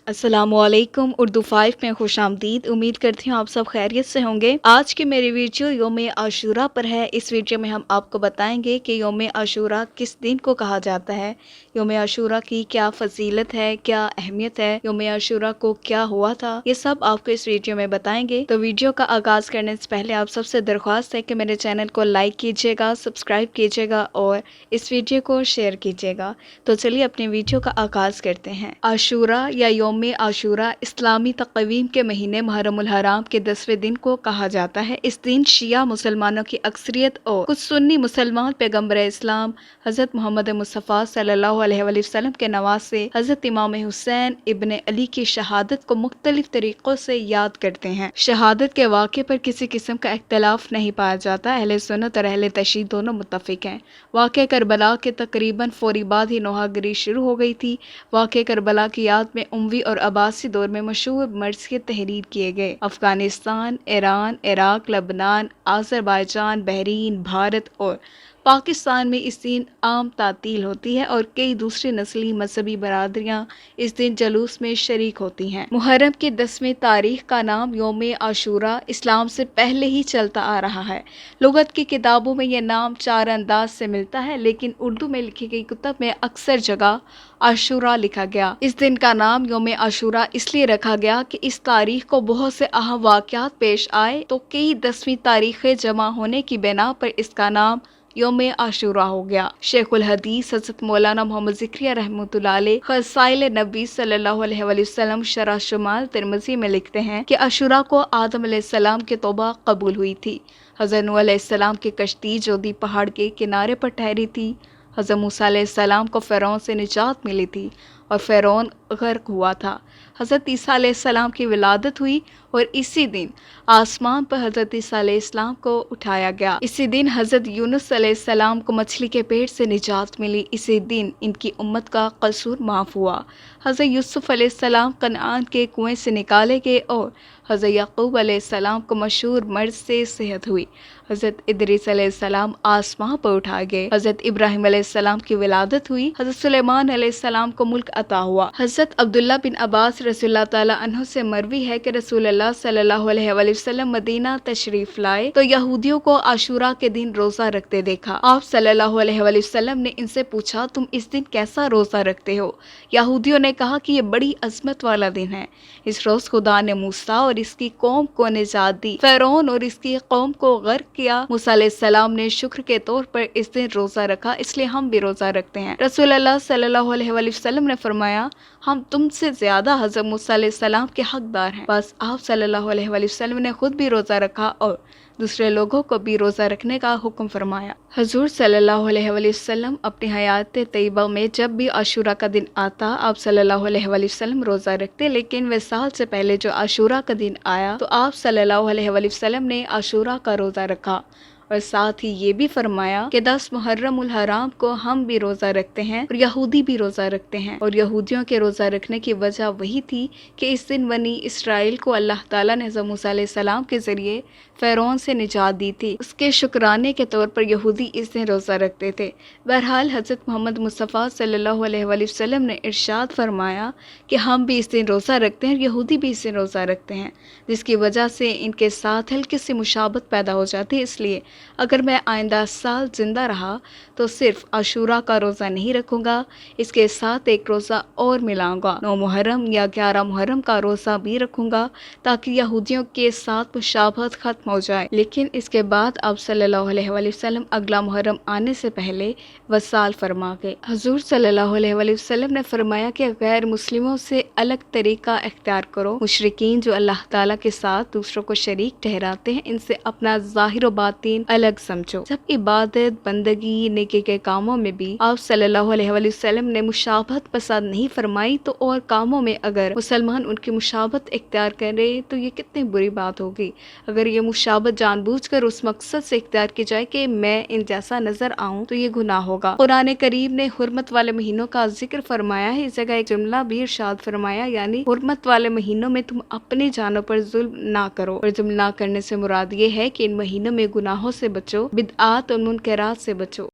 अस्सलामुअलैकुम। उर्दू 5 में खुश आमदीद। उम्मीद करती हूँ आप सब खैरियत से होंगे। आज की मेरी वीडियो यौम आशूरा पर है। इस वीडियो में हम आपको बताएंगे कि यौम आशूरा किस दिन को कहा जाता है, यौम आशूरा की क्या फजीलत है, क्या अहमियत है, यौम आशूरा को क्या हुआ था, ये सब आपको इस वीडियो में बताएंगे। तो वीडियो का आगाज करने से पहले आप सबसे दरख्वास्त है कि मेरे चैनल को लाइक कीजिएगा, सब्सक्राइब कीजिएगा और इस वीडियो को शेयर कीजिएगा। तो चलिए अपने वीडियो का आगाज करते हैं। आशूरा या यौम आशूरा इस्लामी तक़वीम के महीने मुहर्रमुल हराम के 10वें दिन को कहा जाता है। इस दिन शिया मुसलमानों की अक्सरियत और कुछ सुन्नी मुसलमान पैगम्बर इस्लाम हज़रत मोहम्मद मुस्तफ़ा सल्लल्लाहु अलैहि वसल्लम के नवासे हज़रत इमाम हुसैन इब्न अली की शहादत को मुख्तलिफ तरीक़ों से याद करते हैं। शहादत के वाक़े पर किसी किस्म का इख्तलाफ नहीं पाया जाता। अहले सुन्नत और अहले तशय्युअ दोनों मुत्तफ़िक हैं। वाक़े करबला के तकरीबन फौरी बाद ही नोहागिरी शुरू हो गई थी। वाक़े करबला की याद में उमवी और अब्बासी दौर में मशहूर मर्ज़ तहरीर किए गए। अफ़गानिस्तान, ईरान, इराक, लबनान, आज़रबाईजान, बहरीन, भारत और पाकिस्तान में इस दिन आम तातील होती है और कई दूसरी नस्ली मजहबी बरादरियाँ इस दिन जलूस में शरीक होती हैं। मुहर्रम की 10वीं तारीख का नाम यौम आशूरा इस्लाम से पहले ही चलता आ रहा है। लुगत की किताबों में यह नाम 4 अंदाज से मिलता है, लेकिन उर्दू में लिखी गई कुतब में अक्सर जगह आशूरा लिखा गया। इस दिन का नाम यौम आशूरा इसलिए रखा गया कि इस तारीख को बहुत से अहम वाक़यात पेश आए तो कई 10वीं तारीखें जमा होने की बिना पर इसका नाम यौम आशूरा हो गया। शेखुल हदीस हज़रत मौलाना मोहम्मद ज़िक्रिया रहमतुल्लाह अलैह ख़साइल नबी सल्लल्लाहु अलैहि वसल्लम शरह शुमाल तिरमिज़ी में लिखते हैं कि आशूरा को आदम अलैहिस्सलाम की तौबा कबूल हुई थी। हज़रत नूह अलैहिस्सलाम की कश्ती जोदी पहाड़ के किनारे पर ठहरी थी। हज़रत मूसा अलैहिस्सलाम को फ़िरौन से निजात मिली थी और फ़िरौन गर्क हुआ था। हज़रत ईसा अलैहिस्सलाम की विलादत हुई और इसी दिन आसमान पर हज़रत ईसा अलैहिस्सलाम को उठाया गया। इसी दिन हज़रत यूनुस अलैहिस्सलाम को मछली के पेट से निजात मिली। इसी दिन इनकी उम्मत का कसूर माफ़ हुआ। हज़रत यूसुफ़ अलैहिस्सलाम कनान के कुएं से निकाले गए और हज़रत याक़ूब अलैहिस्सलाम को मशहूर मर्ज़ से सेहत हुई। हज़रत इदरीस अलैहिस्सलाम आसमां पर उठाए गए। हज़रत इब्राहीम अलैहिस्सलाम की विलादत हुई। हज़रत सुलेमान अलैहिस्सलाम को मुल्क अता हुआ। हज़रत अब्दुल्ला बिन अब्बास रज़ियल्लाहु ताला अन्हु से मरवी है कि रसूलुल्लाह सल्लल्लाहु अलैहि वसल्लम मदीना तशरीफ़ लाए तो यहूदियों को आशूरा के दिन रोज़ा रखते देखा। आप सल्लल्लाहु अलैहि वसल्लम ने इनसे पूछा, तुम इस दिन कैसा रोज़ा रखते हो? यहूदियों ने कहा कि ये बड़ी अज़मत वाला दिन है। इस रोज़ खुदा ने मूसा और इसकी कौम को निजात दी, फ़िरौन और इसकी कौम को गर्क किया। मूसा अलैहिस्सलाम ने शुक्र के तौर पर इस दिन रोज़ा रखा, इसलिए हम भी रोज़ा रखते हैं। रसूलुल्लाह सल्लल्लाहु अलैहि वसल्लम ने फरमाया, हम तुमसे ज़्यादा हज़रत मूसा अलैहिस्सलाम के हकदार हैं। बस आप सल्लल्लाहु अलैहि वसल्लम ने खुद भी रोज़ा रखा और दूसरे लोगों को भी रोज़ा रखने का हुक्म फरमाया। हुज़ूर सल्लल्लाहु अलैहि वसल्लम अपनी हयात तैयबा में जब भी आशूरा का दिन आता आप सल्लल्लाहु अलैहि वसल्लम रोज़ा रखते, लेकिन विसाल से पहले जो आशूरा का दिन आया तो आप सल्लल्लाहु अलैहि वसल्लम ने आशूरा का रोज़ा रखा और साथ ही ये भी फरमाया कि 10 मुहर्रमुल हराम को हम भी रोज़ा रखते हैं और यहूदी भी रोज़ा रखते हैं। और यहूदियों के रोज़ा रखने की वजह वही थी कि इस दिन बनी इसराइल को अल्लाह ताला ने हज़रत मूसा अलैहिस्सलाम के ज़रिए फ़िरौन से निजात दी थी। उसके शुक्राने के तौर पर यहूदी इस दिन रोज़ा रखते थे। बहरहाल हज़रत मोहम्मद मुस्तफ़ा सल्लल्लाहु अलैहि वसल्लम ने इरशाद फरमाया कि हम भी इस दिन रोज़ा रखते हैं, यहूदी भी इस दिन रोज़ा रखते हैं, जिसकी वजह से इनके साथ हल्की सी मुशाबत पैदा हो जाती है। इसलिए अगर मैं आइंदा साल ज़िंदा रहा तो सिर्फ आशूरा का रोज़ा नहीं रखूँगा, इसके साथ एक रोज़ा और मिलाऊँगा, 9 मुहर्रम या 11 मुहर्रम का रोज़ा भी रखूँगा ताकि यहूदियों के साथ मुशाबहत ख़त्म हो जाए। लेकिन इसके बाद आप सल्लल्लाहु अलैहि वसल्लम अगला मुहर्रम आने से पहले वसाल फरमा गए। हुज़ूर सल्लल्लाहु अलैहि वसल्लम ने फरमाया कि गैर मुस्लिमों से अलग तरीका इख्तियार करो। मुशरिकीन जो अल्लाह ताला के साथ दूसरों को शरीक ठहराते हैं, इनसे अपना ज़ाहिर व बातिन अलग समझो। जब इबादत, बंदगी, नेकी के कामों में भी आप सल्लल्लाहु अलैहि वसल्लम ने मुशाबहत पसंद नहीं फरमाई तो और कामों में अगर मुसलमान उनकी मुशाबहत इख्तियार करे तो ये कितनी बुरी बात होगी। अगर ये मुशाबहत जानबूझकर उस मकसद से इख्तियार की जाए कि मैं इन जैसा नजर आऊं तो ये गुनाह होगा। कुरान करीम ने हुर्मत वाले महीनों का जिक्र फरमाया है। इस जगह एक जुमला भी इरशाद फरमाया, यानी हुर्मत वाले महीनों में तुम अपनी जानों पर जुल्म ना करो। और जुल्म ना करने से मुराद ये है कि इन महीनों में गुनाहों से बचो, बिदआत और मुनकरात से बचो।